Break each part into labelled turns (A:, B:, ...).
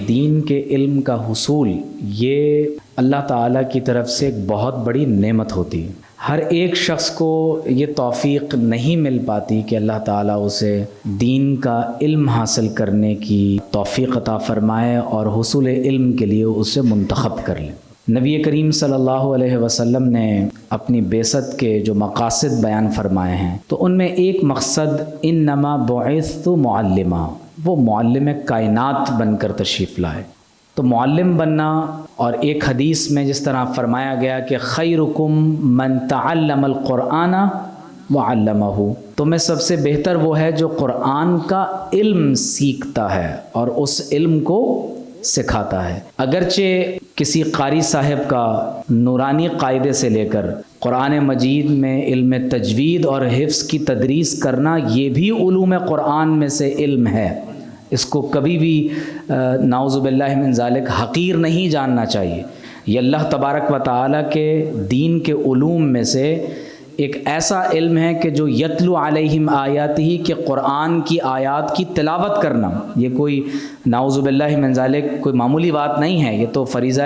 A: دین کے علم کا حصول یہ اللہ تعالیٰ کی طرف سے ایک بہت بڑی نعمت ہوتی ہے۔ ہر ایک شخص کو یہ توفیق نہیں مل پاتی کہ اللہ تعالیٰ اسے دین کا علم حاصل کرنے کی توفیق عطا فرمائے اور حصول علم کے لیے اسے منتخب کر لے۔ نبی کریم صلی اللہ علیہ وسلم نے اپنی بعثت کے جو مقاصد بیان فرمائے ہیں تو ان میں ایک مقصد انما بعثت معلما، وہ معلم کائنات بن کر تشریف لائے۔ تو معلم بننا، اور ایک حدیث میں جس طرح فرمایا گیا کہ خیرکم من تعلم القرآن وعلمہ، تو میں سب سے بہتر وہ ہے جو قرآن کا علم سیکھتا ہے اور اس علم کو سکھاتا ہے۔ اگرچہ کسی قاری صاحب کا نورانی قاعدے سے لے کر قرآن مجید میں علم تجوید اور حفظ کی تدریس کرنا یہ بھی علوم قرآن میں سے علم ہے، اس کو کبھی بھی نعوذ باللہ من ذالک حقیر نہیں جاننا چاہیے۔ یہ اللہ تبارک و تعالیٰ کے دین کے علوم میں سے ایک ایسا علم ہے کہ جو یتلو علیہم آیاتہ، کہ قرآن کی آیات کی تلاوت کرنا، یہ کوئی نعوذ باللہ من ذالک کوئی معمولی بات نہیں ہے، یہ تو فریضہ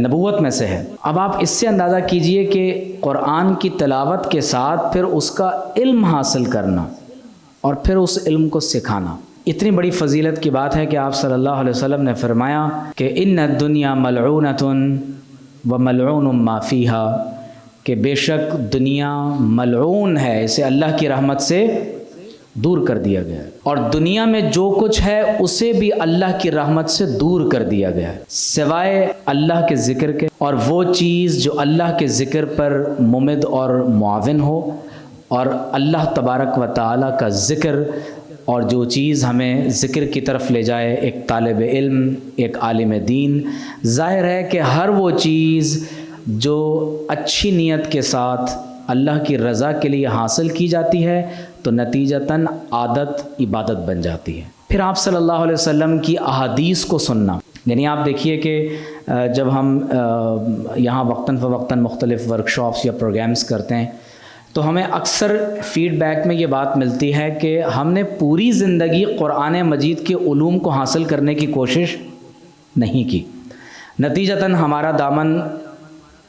A: نبوت میں سے ہے۔ اب آپ اس سے اندازہ کیجئے کہ قرآن کی تلاوت کے ساتھ پھر اس کا علم حاصل کرنا اور پھر اس علم کو سکھانا، اتنی بڑی فضیلت کی بات ہے کہ آپ صلی اللہ علیہ وسلم نے فرمایا کہ ان الدنیا ملعونۃ وملعون ما فیہا، کہ بے شک دنیا ملعون ہے، اسے اللہ کی رحمت سے دور کر دیا گیا ہے، اور دنیا میں جو کچھ ہے اسے بھی اللہ کی رحمت سے دور کر دیا گیا ہے سوائے اللہ کے ذکر کے، اور وہ چیز جو اللہ کے ذکر پر ممد اور معاون ہو، اور اللہ تبارک و تعالیٰ کا ذکر، اور جو چیز ہمیں ذکر کی طرف لے جائے ایک طالب علم، ایک عالم دین۔ ظاہر ہے کہ ہر وہ چیز جو اچھی نیت کے ساتھ اللہ کی رضا کے لیے حاصل کی جاتی ہے تو نتیجتاً عادت عبادت بن جاتی ہے۔ پھر آپ صلی اللہ علیہ وسلم کی احادیث کو سننا، یعنی آپ دیکھیے کہ جب ہم یہاں وقتاً فوقتاً مختلف ورکشاپس یا پروگرامز کرتے ہیں تو ہمیں اکثر فیڈ بیک میں یہ بات ملتی ہے کہ ہم نے پوری زندگی قرآن مجید کے علوم کو حاصل کرنے کی کوشش نہیں کی، نتیجتاً ہمارا دامن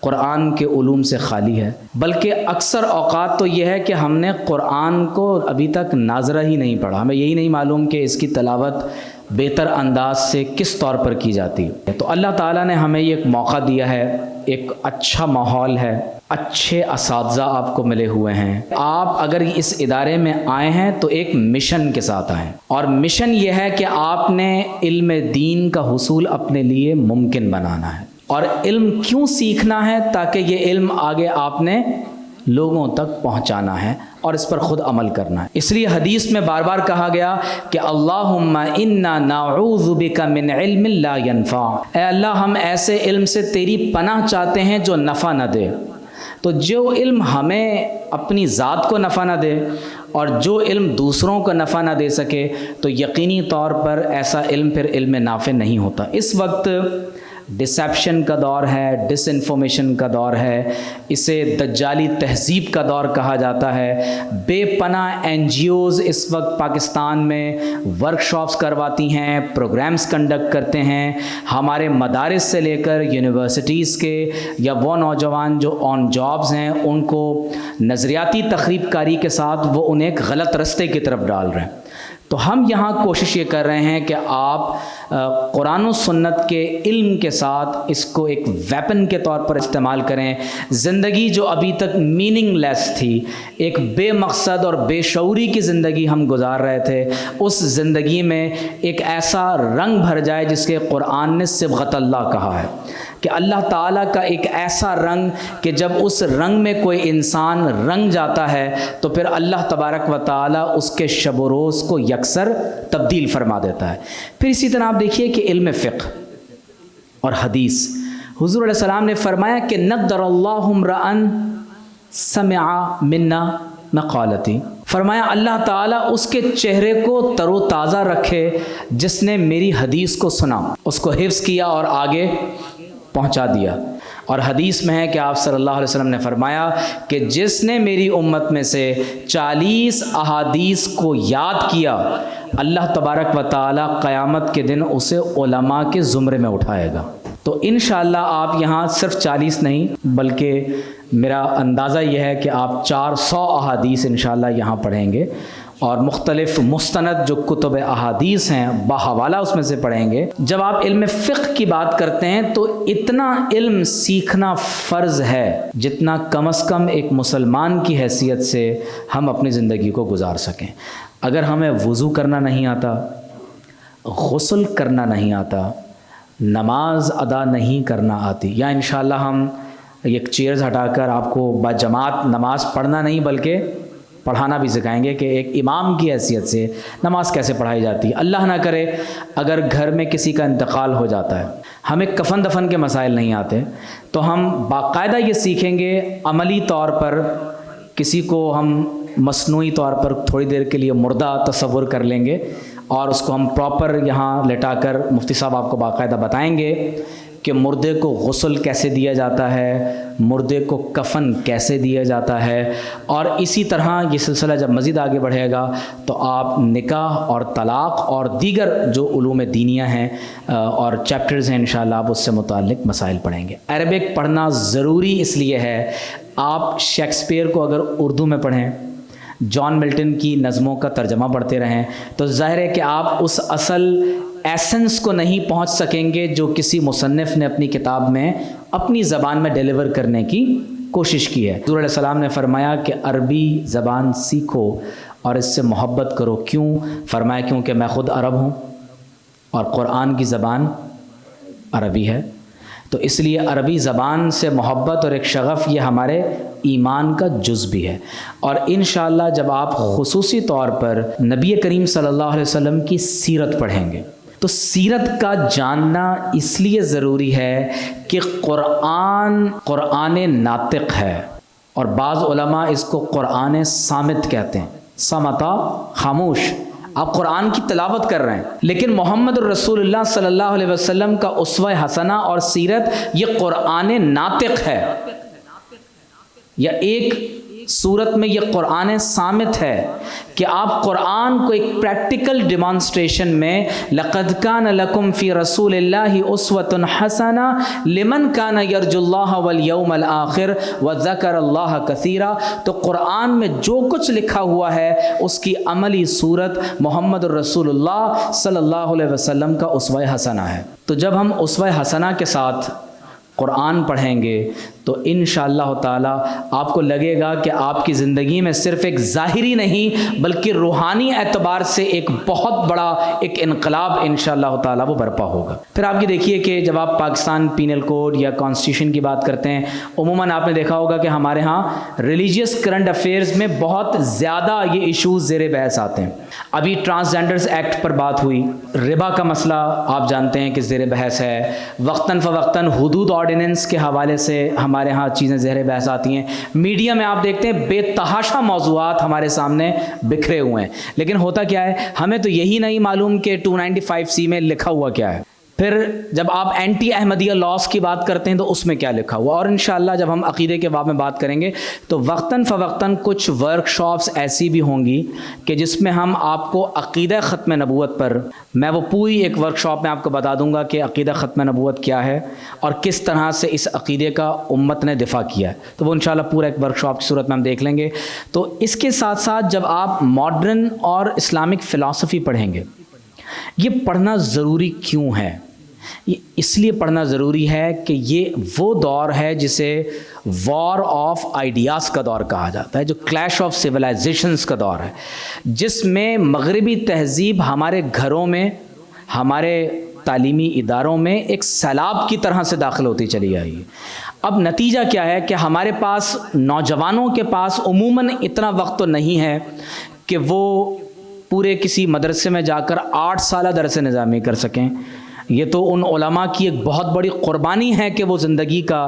A: قرآن کے علوم سے خالی ہے، بلکہ اکثر اوقات تو یہ ہے کہ ہم نے قرآن کو ابھی تک ناظرہ ہی نہیں پڑھا، ہمیں یہی نہیں معلوم کہ اس کی تلاوت بہتر انداز سے کس طور پر کی جاتی ہے۔ تو اللہ تعالیٰ نے ہمیں یہ ایک موقع دیا ہے، ایک اچھا ماحول ہے، اچھے اساتذہ آپ کو ملے ہوئے ہیں، آپ اگر اس ادارے میں آئے ہیں تو ایک مشن کے ساتھ آئیں، اور مشن یہ ہے کہ آپ نے علم دین کا حصول اپنے لیے ممکن بنانا ہے۔ اور علم کیوں سیکھنا ہے؟ تاکہ یہ علم آگے آپ نے لوگوں تک پہنچانا ہے اور اس پر خود عمل کرنا ہے۔ اس لیے حدیث میں بار بار کہا گیا کہ اللہم انا نعوذ بک من علم لا ینفع، اے اللہ ہم ایسے علم سے تیری پناہ چاہتے ہیں جو نفع نہ دے۔ تو جو علم ہمیں اپنی ذات کو نفع نہ دے اور جو علم دوسروں کو نفع نہ دے سکے تو یقینی طور پر ایسا علم پھر علم نافع نہیں ہوتا۔ اس وقت ڈسیپشن کا دور ہے، ڈس انفارمیشن کا دور ہے، اسے دجالی تہذیب کا دور کہا جاتا ہے۔ بے پناہ این جی اوز اس وقت پاکستان میں ورکشاپس کرواتی ہیں، پروگرامز کنڈکٹ کرتے ہیں، ہمارے مدارس سے لے کر یونیورسٹیز کے یا وہ نوجوان جو آن جابز ہیں ان کو نظریاتی تخریب کاری کے ساتھ وہ انہیں ایک غلط رستے کی طرف ڈال رہے ہیں۔ تو ہم یہاں کوشش یہ کر رہے ہیں کہ آپ قرآن و سنت کے علم کے ساتھ اس کو ایک ویپن کے طور پر استعمال کریں۔ زندگی جو ابھی تک میننگ لیس تھی، ایک بے مقصد اور بے شعوری کی زندگی ہم گزار رہے تھے، اس زندگی میں ایک ایسا رنگ بھر جائے جس کے قرآن نے صبغت اللہ کہا ہے، کہ اللہ تعالیٰ کا ایک ایسا رنگ کہ جب اس رنگ میں کوئی انسان رنگ جاتا ہے تو پھر اللہ تبارک و تعالیٰ اس کے شب و روز کو یکسر تبدیل فرما دیتا ہے۔ پھر اسی طرح آپ دیکھیے کہ علم فقہ اور حدیث، حضور علیہ السلام نے فرمایا کہ نضر اللہ امرأ سمع منا مقالتی، فرمایا اللہ تعالیٰ اس کے چہرے کو تر و تازہ رکھے جس نے میری حدیث کو سنا، اس کو حفظ کیا اور آگے پہنچا دیا۔ اور حدیث میں ہے کہ آپ صلی اللہ علیہ وسلم نے فرمایا کہ جس نے میری امت میں سے 40 احادیث کو یاد کیا، اللہ تبارک و تعالی قیامت کے دن اسے علماء کے زمرے میں اٹھائے گا۔ تو انشاءاللہ آپ یہاں صرف 40 نہیں بلکہ میرا اندازہ یہ ہے کہ آپ 400 احادیث انشاءاللہ یہاں پڑھیں گے، اور مختلف مستند جو کتب احادیث ہیں باحوالہ اس میں سے پڑھیں گے۔ جب آپ علم فقہ کی بات کرتے ہیں تو اتنا علم سیکھنا فرض ہے جتنا کم از کم ایک مسلمان کی حیثیت سے ہم اپنی زندگی کو گزار سکیں۔ اگر ہمیں وضو کرنا نہیں آتا، غسل کرنا نہیں آتا، نماز ادا نہیں کرنا آتی، یا انشاءاللہ ہم ایک چیئرز ہٹا کر آپ کو باجماعت نماز پڑھنا نہیں بلکہ پڑھانا بھی سکھائیں گے کہ ایک امام کی حیثیت سے نماز کیسے پڑھائی جاتی ہے۔ اللہ نہ کرے اگر گھر میں کسی کا انتقال ہو جاتا ہے، ہمیں کفن دفن کے مسائل نہیں آتے، تو ہم باقاعدہ یہ سیکھیں گے، عملی طور پر کسی کو ہم مصنوعی طور پر تھوڑی دیر کے لیے مردہ تصور کر لیں گے اور اس کو ہم پراپر یہاں لٹا کر مفتی صاحب آپ کو باقاعدہ بتائیں گے کہ مردے کو غسل کیسے دیا جاتا ہے، مردے کو کفن کیسے دیا جاتا ہے، اور اسی طرح یہ سلسلہ جب مزید آگے بڑھے گا تو آپ نکاح اور طلاق اور دیگر جو علوم دینیہ ہیں اور چیپٹرز ہیں انشاءاللہ آپ اس سے متعلق مسائل پڑھیں گے۔ عربک پڑھنا ضروری اس لیے ہے، آپ شیکسپیئر کو اگر اردو میں پڑھیں، جان ملٹن کی نظموں کا ترجمہ پڑھتے رہیں، تو ظاہر ہے کہ آپ اس اصل ایسنس کو نہیں پہنچ سکیں گے جو کسی مصنف نے اپنی کتاب میں اپنی زبان میں ڈیلیور کرنے کی کوشش کی ہے۔ حضور علیہ السلام نے فرمایا کہ عربی زبان سیکھو اور اس سے محبت کرو۔ کیوں؟ فرمایا کیونکہ میں خود عرب ہوں اور قرآن کی زبان عربی ہے، تو اس لیے عربی زبان سے محبت اور ایک شغف یہ ہمارے ایمان کا جز بھی ہے۔ اور انشاءاللہ جب آپ خصوصی طور پر نبی کریم صلی اللہ علیہ وسلم کی سیرت پڑھیں گے تو سیرت کا جاننا اس لیے ضروری ہے کہ قرآن ناطق ہے، اور بعض علماء اس کو قرآن صامت کہتے ہیں۔ صمتا، خاموش، آپ قرآن کی تلاوت کر رہے ہیں لیکن محمد الرسول اللہ صلی اللہ علیہ وسلم کا اسوہ حسنہ اور سیرت یہ قرآن ناطق ہے، یا ایک صورت میں یہ قرآن صامت ہے کہ آپ قرآن کو ایک پریکٹیکل ڈیمانسٹریشن میں لَقَدْ كَانَ لَكُمْ فِي رَسُولِ اللَّهِ أُسْوَةٌ حَسَنَةٌ لِمَنْ كَانَ يَرْجُو اللَّهَ وَالْيَوْمَ الْآخِرَ وَذَكَرَ اللَّهَ كَثِيرًا۔ تو قرآن میں جو کچھ لکھا ہوا ہے اس کی عملی صورت محمد الرسول اللہ صلی اللہ علیہ وسلم کا اسوہ حسنہ ہے۔ تو جب ہم اسوہ حسنہ کے ساتھ قرآن پڑھیں گے تو انشاءاللہ تعالی آپ کو لگے گا کہ آپ کی زندگی میں صرف ایک ظاہری نہیں بلکہ روحانی اعتبار سے ایک بہت بڑا ایک انقلاب انشاءاللہ تعالی وہ برپا ہوگا۔ پھر آپ یہ دیکھیے کہ جب آپ پاکستان پینل کوڈ یا کانسٹیٹیوشن کی بات کرتے ہیں، عموماً آپ نے دیکھا ہوگا کہ ہمارے ہاں ریلیجیس کرنٹ افیئرز میں بہت زیادہ یہ ایشوز زیر بحث آتے ہیں۔ ابھی ٹرانسجینڈرز ایکٹ پر بات ہوئی، ربا کا مسئلہ آپ جانتے ہیں کہ زیر بحث ہے، وقتاً فوقتاً حدود آرڈیننس کے حوالے سے ہمارے ہاں چیزیں زیر بحث آتی ہیں۔ میڈیا میں آپ دیکھتے ہیں بے تحاشا موضوعات ہمارے سامنے بکھرے ہوئے ہیں، لیکن ہوتا کیا ہے ہمیں تو یہی نہیں معلوم کہ 295C میں لکھا ہوا کیا ہے۔ پھر جب آپ اینٹی احمدیہ لاس کی بات کرتے ہیں تو اس میں کیا لکھا ہوا، اور انشاءاللہ جب ہم عقیدے کے باب میں بات کریں گے تو وقتاً فوقتاً کچھ ورکشاپس ایسی بھی ہوں گی کہ جس میں ہم آپ کو عقیدہ ختم نبوت پر، میں وہ پوری ایک ورکشاپ میں آپ کو بتا دوں گا کہ عقیدہ ختم نبوت کیا ہے اور کس طرح سے اس عقیدے کا امت نے دفاع کیا ہے، تو وہ انشاءاللہ پورا ایک ورکشاپ کی صورت میں ہم دیکھ لیں گے۔ تو اس کے ساتھ ساتھ جب آپ ماڈرن اور اسلامک فلسفی پڑھیں گے، یہ پڑھنا ضروری کیوں ہے؟ یہ اس لیے پڑھنا ضروری ہے کہ یہ وہ دور ہے جسے وار آف آئیڈیاز کا دور کہا جاتا ہے، جو کلیش آف سویلائزیشنز کا دور ہے، جس میں مغربی تہذیب ہمارے گھروں میں، ہمارے تعلیمی اداروں میں ایک سیلاب کی طرح سے داخل ہوتی چلی آئی ہے۔ اب نتیجہ کیا ہے کہ ہمارے پاس، نوجوانوں کے پاس عموماً اتنا وقت تو نہیں ہے کہ وہ پورے کسی مدرسے میں جا کر 8 سالہ درس نظامی کر سکیں۔ یہ تو ان علماء کی ایک بہت بڑی قربانی ہے کہ وہ زندگی کا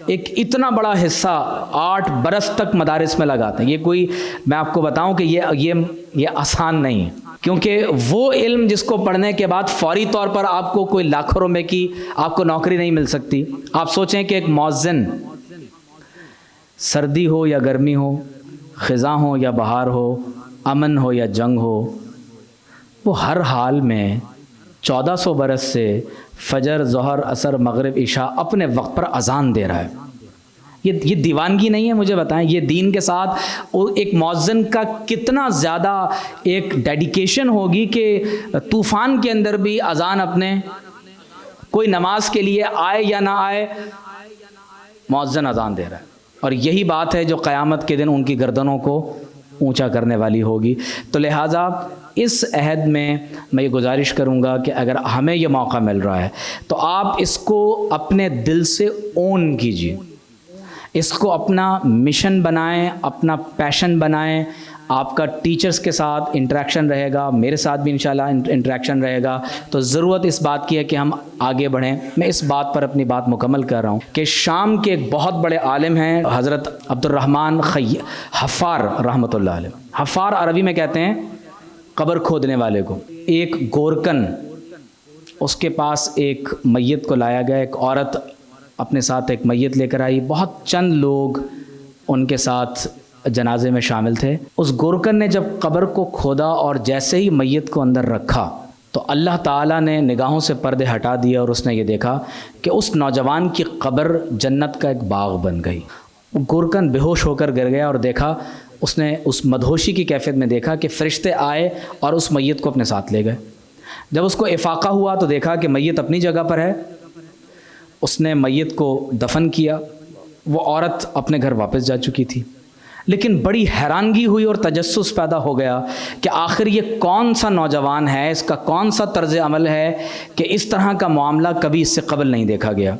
A: ایک اتنا بڑا حصہ 8 برس تک مدارس میں لگاتے ہیں۔ یہ کوئی، میں آپ کو بتاؤں کہ یہ آسان نہیں ہے کیونکہ وہ علم جس کو پڑھنے کے بعد فوری طور پر آپ کو کوئی لاکھوں روپے کی آپ کو نوکری نہیں مل سکتی. آپ سوچیں کہ ایک مؤذن سردی ہو یا گرمی ہو، خزاں ہو یا بہار ہو، امن ہو یا جنگ ہو، وہ ہر حال میں 1400 برس سے فجر، ظہر، عصر، مغرب، عشاء اپنے وقت پر اذان دے رہا ہے. یہ دیوانگی نہیں ہے؟ مجھے بتائیں یہ دین کے ساتھ ایک مؤذن کا کتنا زیادہ ایک ڈیڈیکیشن ہوگی کہ طوفان کے اندر بھی اذان اپنے، کوئی نماز کے لیے آئے یا نہ آئے، مؤذن اذان دے رہا ہے. اور یہی بات ہے جو قیامت کے دن ان کی گردنوں کو اونچا کرنے والی ہوگی. تو لہٰذا اس عہد میں یہ گزارش کروں گا کہ اگر ہمیں یہ موقع مل رہا ہے تو آپ اس کو اپنے دل سے اون کیجیے، اس کو اپنا مشن بنائیں، اپنا پیشن بنائیں. آپ کا ٹیچرز کے ساتھ انٹریکشن رہے گا، میرے ساتھ بھی انشاءاللہ انٹریکشن رہے گا. تو ضرورت اس بات کی ہے کہ ہم آگے بڑھیں. میں اس بات پر اپنی بات مکمل کر رہا ہوں کہ شام کے ایک بہت بڑے عالم ہیں حضرت عبد الرحمن حفار رحمۃ اللہ علیہ. حفار عربی میں کہتے ہیں قبر کھودنے والے کو. ایک گورکن، اس کے پاس ایک میت کو لایا گیا، ایک عورت اپنے ساتھ ایک میت لے کر آئی، بہت چند لوگ ان کے ساتھ جنازے میں شامل تھے. اس گورکن نے جب قبر کو کھودا اور جیسے ہی میت کو اندر رکھا تو اللہ تعالیٰ نے نگاہوں سے پردے ہٹا دیا اور اس نے یہ دیکھا کہ اس نوجوان کی قبر جنت کا ایک باغ بن گئی. گورکن بے ہوش ہو کر گر گیا اور دیکھا، اس نے اس مدہوشی کی کیفیت میں دیکھا کہ فرشتے آئے اور اس میت کو اپنے ساتھ لے گئے. جب اس کو افاقہ ہوا تو دیکھا کہ میت اپنی جگہ پر ہے. اس نے میت کو دفن کیا. وہ عورت اپنے گھر واپس جا چکی تھی، لیکن بڑی حیرانگی ہوئی اور تجسس پیدا ہو گیا کہ آخر یہ کون سا نوجوان ہے، اس کا کون سا طرز عمل ہے کہ اس طرح کا معاملہ کبھی اس سے قبل نہیں دیکھا گیا.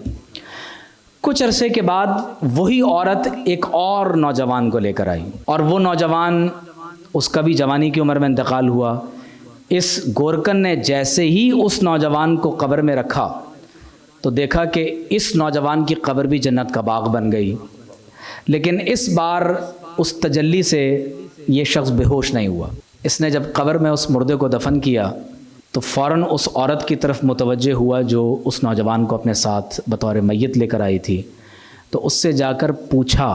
A: کچھ عرصے کے بعد وہی عورت ایک اور نوجوان کو لے کر آئی اور وہ نوجوان، اس کا بھی جوانی کی عمر میں انتقال ہوا. اس گورکن نے جیسے ہی اس نوجوان کو قبر میں رکھا تو دیکھا کہ اس نوجوان کی قبر بھی جنت کا باغ بن گئی. لیکن اس بار اس تجلی سے یہ شخص بے ہوش نہیں ہوا. اس نے جب قبر میں اس مردے کو دفن کیا تو فوراً اس عورت کی طرف متوجہ ہوا جو اس نوجوان کو اپنے ساتھ بطور میت لے کر آئی تھی. تو اس سے جا کر پوچھا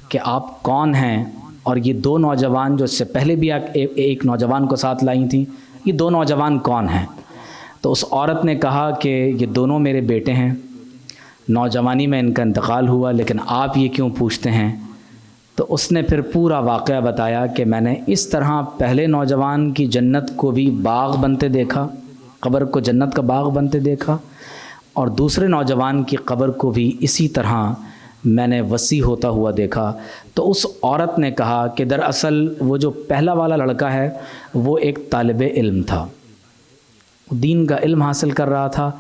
A: کہ آپ کون ہیں، اور یہ دو نوجوان جو اس سے پہلے بھی ایک نوجوان کو ساتھ لائی تھیں، یہ دو نوجوان کون ہیں؟ تو اس عورت نے کہا کہ یہ دونوں میرے بیٹے ہیں، نوجوانی میں ان کا انتقال ہوا، لیکن آپ یہ کیوں پوچھتے ہیں؟ تو اس نے پھر پورا واقعہ بتایا کہ میں نے اس طرح پہلے نوجوان کی جنت کو بھی باغ بنتے دیکھا، قبر کو جنت کا باغ بنتے دیکھا، اور دوسرے نوجوان کی قبر کو بھی اسی طرح میں نے وسیع ہوتا ہوا دیکھا. تو اس عورت نے کہا کہ دراصل وہ جو پہلا والا لڑکا ہے وہ ایک طالب علم تھا، دین کا علم حاصل کر رہا تھا،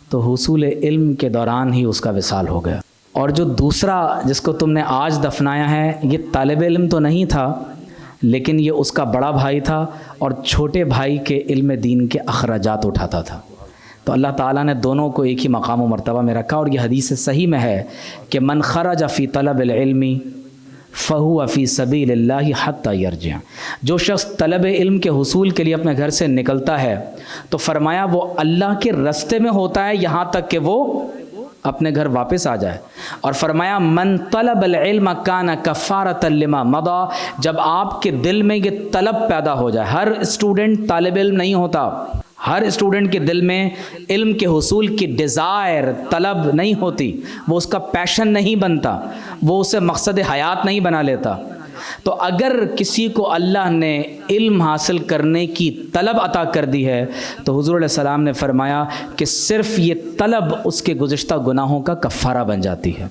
A: تو حصول علم کے دوران ہی اس کا وصال ہو گیا. اور جو دوسرا جس کو تم نے آج دفنایا ہے، یہ طالب علم تو نہیں تھا، لیکن یہ اس کا بڑا بھائی تھا اور چھوٹے بھائی کے علم دین کے اخراجات اٹھاتا تھا. تو اللہ تعالیٰ نے دونوں کو ایک ہی مقام و مرتبہ میں رکھا. اور یہ حدیث صحیح میں ہے کہ من خرج فی طلب العلم فہو فی سبیل اللہ حتی یرجع. جو شخص طلب علم کے حصول کے لیے اپنے گھر سے نکلتا ہے تو فرمایا وہ اللہ کے راستے میں ہوتا ہے یہاں تک کہ وہ اپنے گھر واپس آ جائے. اور فرمایا من طلب العلم کان کفارۃ لما مضی. جب آپ کے دل میں یہ طلب پیدا ہو جائے، ہر اسٹوڈنٹ طالب علم نہیں ہوتا، ہر اسٹوڈنٹ کے دل میں علم کے حصول کی ڈیزائر، طلب نہیں ہوتی، وہ اس کا پیشن نہیں بنتا، وہ اسے مقصد حیات نہیں بنا لیتا. تو اگر کسی کو اللہ نے علم حاصل کرنے کی طلب عطا کر دی ہے تو حضور علیہ السلام نے فرمایا کہ صرف یہ طلب اس کے گزشتہ گناہوں کا کفارہ بن جاتی ہے.